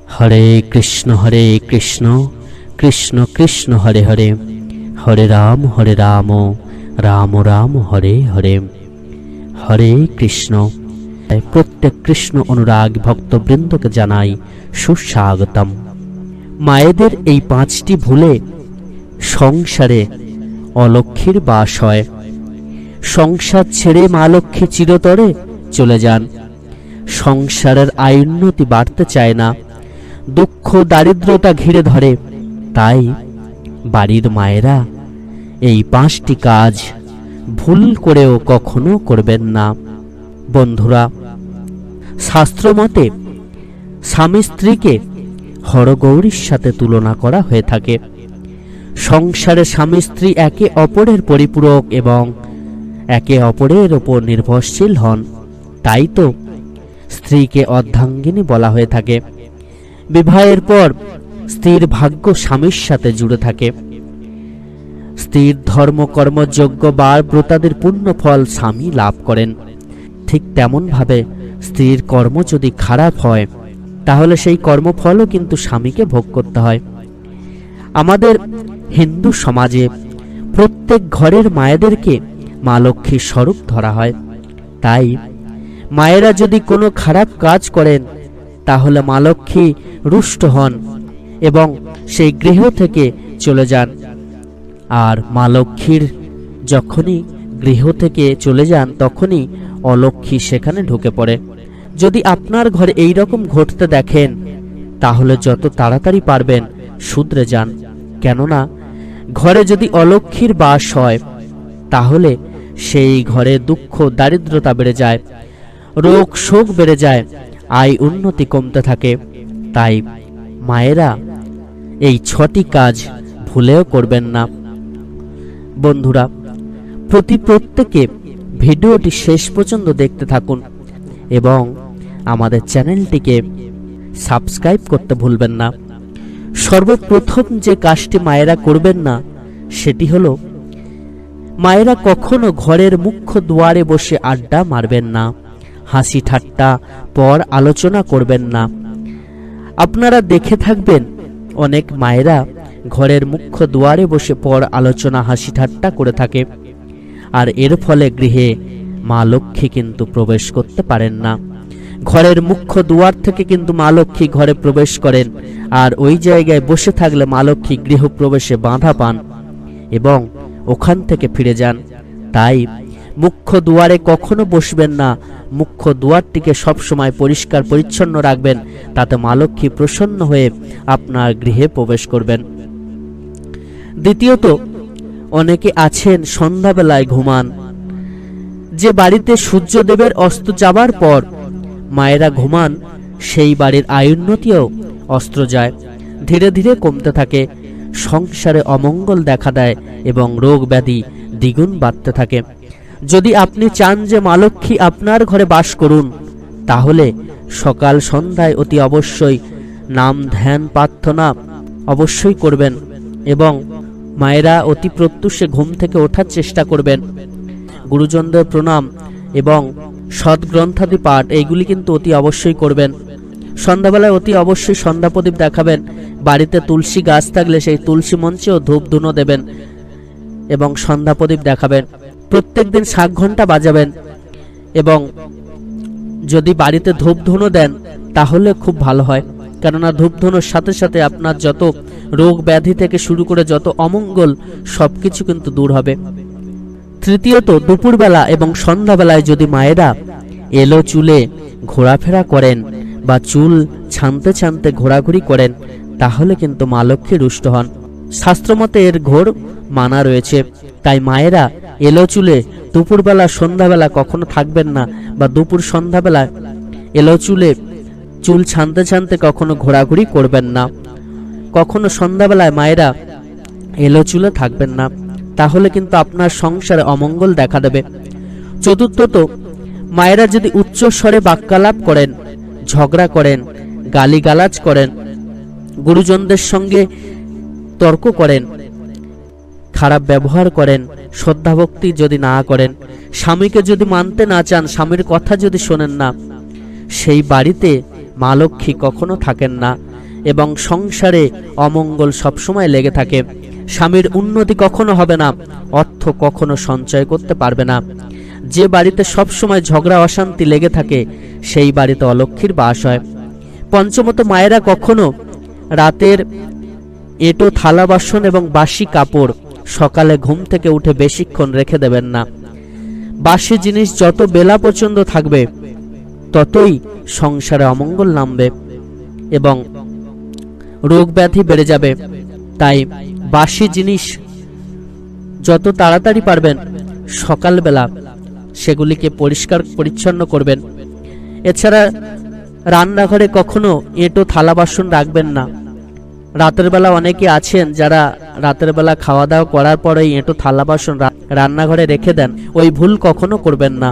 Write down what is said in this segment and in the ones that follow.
হরে কৃষ্ণ কৃষ্ণ কৃষ্ণ হরে হরে, হরে রাম রাম রাম হরে হরে। হরে কৃষ্ণ। প্রত্যেক কৃষ্ণ অনুরাগ ভক্তবৃন্দকে জানাই সুস্বাগতম। মায়েদের এই 5টি ভুলে সংসারে অলক্ষ্মীর বাস হয়। সংসার ছেড়ে মা লক্ষ্মী চিরতরে চলে যান। সংসারের আয়োন্নতি বাড়তে চায় না, দুঃখ দারিদ্রতা ঘিরে ধরে। তাই বাড়ির মায়েরা এই 5টি কাজ ভুল করেও কখনো করবেন না। বন্ধুরা, শাস্ত্রমতে স্বামী স্ত্রীকে হরগৌরীর সাথে তুলনা করা হয়ে থাকে। সংসারে স্বামী স্ত্রী একে অপরের পরিপূরক এবং একে অপরের ওপর নির্ভরশীল হন। তাই তো স্ত্রীকে অর্ধাঙ্গিনী বলা হয়ে থাকে। বিবাহের পর স্ত্রীর ভাগ্য স্বামীর সাথে জুড়ে থাকে। স্ত্রীর ধর্ম কর্মযোগ্য বা ব্রতাদের পূর্ণ ফল স্বামী লাভ করেন। ঠিক তেমন ভাবে স্ত্রীর কর্ম যদি খারাপ হয় তাহলে সেই কর্মফলও কিন্তু স্বামীকে ভোগ করতে হয়। আমাদের হিন্দু সমাজে প্রত্যেক ঘরের মায়েদেরকে মা লক্ষ্মীর স্বরূপ ধরা হয়। তাই মায়েরা যদি কোনো খারাপ কাজ করেন তাহলে মা লক্ষ্মী রুষ্ট হন এবং সেই গৃহ থেকে চলে যান। আর মা লক্ষ্মীর যখনই গৃহ থেকে চলে যান তখনই অলক্ষ্মী সেখানে ঢুকে পড়ে। যদি আপনার ঘরে এই রকম ঘটতে দেখেন তাহলে যত তাড়াতাড়ি পারবেন শুধরে যান। কেননা ঘরে যদি অলক্ষ্মীর বাস হয় তাহলে সেই ঘরে দুঃখ দারিদ্রতা বেড়ে যায়, রোগ শোক বেড়ে যায়, আয় উন্নতি কমতে থাকে। তাই মায়েরা এই 6টি কাজ ভুলেও করবেন না। বন্ধুরা, প্রত্যেকে ভিডিওটি শেষ পর্যন্ত দেখতে থাকুন এবং আমাদের চ্যানেলটিকে সাবস্ক্রাইব করতে ভুলবেন না। সর্বপ্রথম যে কাজটি মায়েরা করবেন না সেটি হলো মায়েরা কখনো ঘরের মুখ্য দুয়ারে বসে আড্ডা মারবেন না, হাসি ঠাট্টা পর আলোচনা করবেন না। আপনারা দেখে থাকবেন অনেক মায়েরা ঘরের মুখ্য দুয়ারে বসে পর আলোচনা হাসি ঠাট্টা করে থাকে, আর এর ফলে গৃহে মা লক্ষ্মী কিন্তু প্রবেশ করতে পারেন না। ঘরের মুখ্য দুয়ার থেকে কিন্তু মা লক্ষ্মী ঘরে প্রবেশ করেন, আর ওই জায়গায় বসে থাকলে মা লক্ষ্মী গৃহ প্রবেশে বাধা পান এবং ওখান থেকে ফিরে যান। তাই মুখ্য দুয়ারে কখনো বসবেন না। মুখ্য দুয়ারটিকে সবসময় পরিষ্কার পরিচ্ছন্ন রাখবেন, তাতে মা লক্ষ্মী প্রসন্ন হয়ে আপনার গৃহে প্রবেশ করবেন। দ্বিতীয়ত, অনেকে আছেন সন্ধ্যাবেলায় ঘুমান। যে বাড়িতে সূর্যদেবের অস্ত যাবার পর মায়েরা ঘুমান সেই বাড়ির আয়োন্নতিও অস্ত্র যায়, ধীরে ধীরে কমতে থাকে, সংসারে অমঙ্গল দেখা দেয় এবং রোগ ব্যাধি দ্বিগুণ বাড়তে থাকে। যদি আপনি চান যে মা লক্ষ্মী আপনার ঘরে বাস করুন তাহলে সকাল সন্ধ্যায় অতি অবশ্যই নাম ধ্যান প্রার্থনা অবশ্যই করবেন এবং মায়েরা অতি প্রত্যুষে ঘুম থেকে ওঠার চেষ্টা করবেন। গুরুজনদের প্রণাম এবং সদ্গ্রন্থাদি পাঠ এইগুলি কিন্তু অতি অবশ্যই করবেন। সন্ধ্যাবেলায় অতি অবশ্যই সন্ধ্যা প্রদীপ দেখাবেন। বাড়িতে তুলসী গাছ থাকলে সেই তুলসী মঞ্চেও ধূপ ধুনো দেবেন এবং সন্ধ্যা প্রদীপ দেখাবেন। প্রত্যেক দিন 7 ঘন্টা বাজাবেন এবং যদি বাড়িতে ধূপ ধুনো দেন তাহলে খুব ভালো হয়, কেননা ধূপ ধুনোর সাথে সাথে আপনার যত রোগ ব্যাধি থেকে শুরু করে যত অমঙ্গল সবকিছু কিন্তু দূর হবে। তৃতীয়ত, দুপুরবেলা এবং সন্ধ্যাবেলায় যদি মায়েরা এলো চুলে ঘোরাফেরা করেন বা চুল ছানতে ছানতে ঘোরাঘুরি করেন তাহলে কিন্তু মা লক্ষ্মী রুষ্ট হন। শাস্ত্রমতে এর ঘোর মানা রয়েছে। তাই মায়েরা এলো চুলে দুপুরবেলা সন্ধ্যাবেলা কখনো থাকবেন না, বা দুপুর সন্ধ্যাবেলায় এলো চুলে চুল ছানতে ছানতে কখনো ঘোরাঘুরি করবেন না। কখনো সন্ধ্যাবেলায় মায়েরা এলো চুলে থাকবেন না, তাহলে কিন্তু আপনার সংসারে অমঙ্গল দেখা দেবে। চতুর্থত, মায়েরা যদি উচ্চ স্বরে বাক্যালাপ করেন, ঝগড়া করেন, গালিগালাজ করেন, গুরুজনদের সঙ্গে তর্ক করেন, খারাপ ব্যবহার করেন, শ্রদ্ধা ভক্তি যদি না করেন, স্বামীকে যদি মানতে না চান, স্বামীর কথা যদি শোনেন না, সেই বাড়িতে মা লক্ষ্মী কখনো থাকেন না। এবং সংসারে অমঙ্গল সবসময় লেগে থাকে। স্বামীর উন্নতি কখনো হবে না, অর্থ কখনো সঞ্চয় করতে পারবে না। যে বাড়িতে সবসময় ঝগড়া অশান্তি লেগে থাকে সেই বাড়িতে অলক্ষ্মীর বাস হয়। পঞ্চমত, মায়েরা কখনো রাতের এঁটো থালা বাসন এবং বাসি কাপড় সকালে ঘুম থেকে উঠে বেশিক্ষণ রেখে দেবেন না। বাসি জিনিস যত বেলা পর্যন্ত থাকবে ততই সংসারে অমঙ্গল নামবে এবং রোগ ব্যাধি বেড়ে যাবে। তাই বাসি জিনিস যত তাড়াতাড়ি পারবেন সকালবেলা সেগুলিকে পরিষ্কার পরিচ্ছন্ন করবেন। এছাড়া রান্নাঘরে কখনো এঁটো থালা বাসন রাখবেন না। রাতের বেলা অনেকে আছেন যারা রাতের বেলা খাওয়া দাওয়া করার পরে এঁটো থালা বাসন রান্নাঘরে রেখে দেন, ওই ভুল কখনো করবেন না।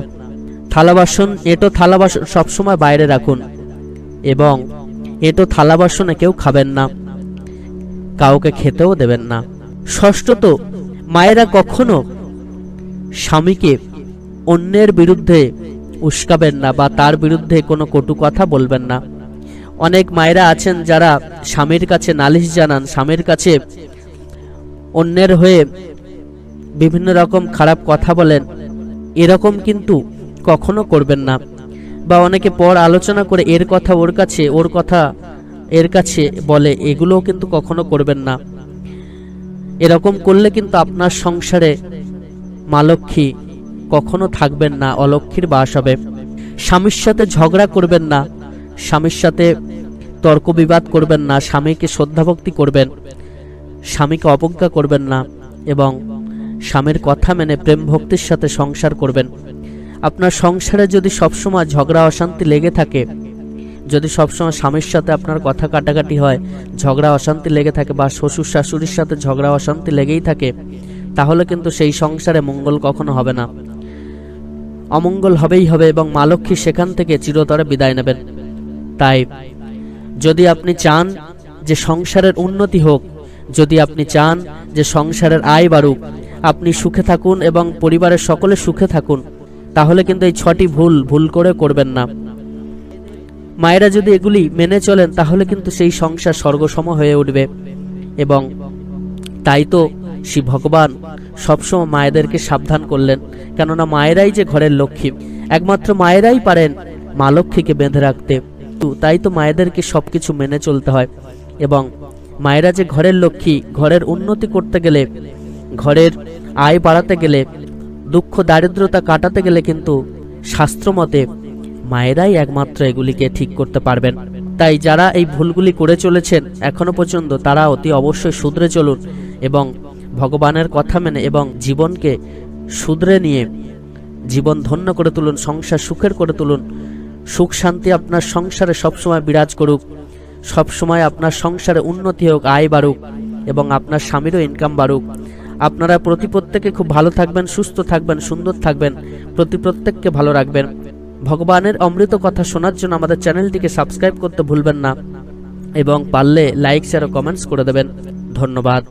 থালা বাসন, এঁটো থালা বাসন সবসময় বাইরে রাখুন এবং এঁটো থালা বাসনে কেউ খাবেন না, কাউকে খেতেও দেবেন না। ষষ্ঠত, মায়েরা কখনো স্বামীকে অন্যের বিরুদ্ধে উস্কাবেন না বা তার বিরুদ্ধে কোনো কটু কথা বলবেন না। অনেক মায়েরা আছেন যারা স্বামীর কাছে নালিশ জানান, স্বামীর কাছে অন্যের হয়ে বিভিন্ন রকম খারাপ কথা বলেন, এরকম কিন্তু কখনো করবেন না। বা অনেকে পর আলোচনা করে এর কথা ওর কাছে, ওর কথা এর কাছে বলে, এগুলোও কিন্তু কখনো করবেন না। এরকম করলে কিন্তু আপনার সংসারে মা লক্ষ্মী কখনো থাকবেন না, অলক্ষ্মীর বাস হবে। স্বামীর সাথে ঝগড়া করবেন না, স্বামীর সাথে তর্ক বিবাদ করবেন না, স্বামীকে শ্রদ্ধাভক্তি করবেন, স্বামীকে অবজ্ঞা করবেন না এবং স্বামীর কথা মেনে প্রেম ভক্তির সাথে সংসার করবেন। আপনার সংসারে যদি সবসময় ঝগড়া অশান্তি লেগে থাকে, যদি সবসময় স্বামীর সাথে আপনার কথা কাটাকাটি হয়, ঝগড়া অশান্তি লেগে থাকে বা শ্বশুর শাশুড়ির সাথে ঝগড়া অশান্তি লেগেই থাকে, তাহলে কিন্তু সেই সংসারে মঙ্গল কখনো হবে না, অমঙ্গল হবেই হবে এবং মা লক্ষ্মী সেখান থেকে চিরতরে বিদায় নেবেন। তাই যদি আপনি চান যে সংসারের উন্নতি হোক, যদি আপনি চান যে সংসারের আয় বাড়ুক, আপনি সুখে থাকুন এবং পরিবারের সকলে সুখে থাকুন, তাহলে কিন্তু এই 6টি ভুল করে করবেন না। মায়েরা যদি এগুলি মেনে চলেন তাহলে কিন্তু সেই সংসার স্বর্গসম হয়ে উঠবে। এবং তাই তো শ্রী ভগবান সবসময় মায়েদেরকে সাবধান করলেন, কেননা মায়েরাই যে ঘরের লক্ষ্মী, একমাত্র মায়েরাই পারেন মা লক্ষ্মীকে বেঁধে রাখতে। তাই তো মায়েদেরকে সবকিছু মেনে চলতে হয়। এবং মায়েরা যে ঘরের লক্ষ্মী, ঘরের উন্নতি করতে গেলে, ঘরের আয় বাড়াতে গেলে, দুঃখ দারিদ্রতা কাটাতে গেলে কিন্তু শাস্ত্র মতে মায়েরাই একমাত্র এগুলিকে ঠিক করতে পারবেন। তাই যারা এই ভুলগুলি করে চলেছেন এখনো পর্যন্ত, তারা অতি অবশ্যই শুধরে চলুন এবং ভগবানের কথা মেনে এবং জীবনকে শুধরে নিয়ে জীবন ধন্য করে তুলুন, সংসার সুখের করে তুলুন। সুখ শান্তি আপনার সংসারে সবসময় বিরাজ করুক, সবসময় আপনার সংসারে উন্নতি হোক, আয় বাড়ুক এবং আপনার স্বামীরও ইনকাম বাড়ুক। আপনারা প্রত্যেকে খুব ভালো থাকবেন, সুস্থ থাকবেন, সুন্দর থাকবেন, প্রত্যেককে ভালো রাখবেন। ভগবানের অমৃত কথা শোনার জন্য আমাদের চ্যানেলটিকে সাবস্ক্রাইব করতে ভুলবেন না এবং পারলে লাইক, শেয়ার ও কমেন্টস করে দেবেন। ধন্যবাদ।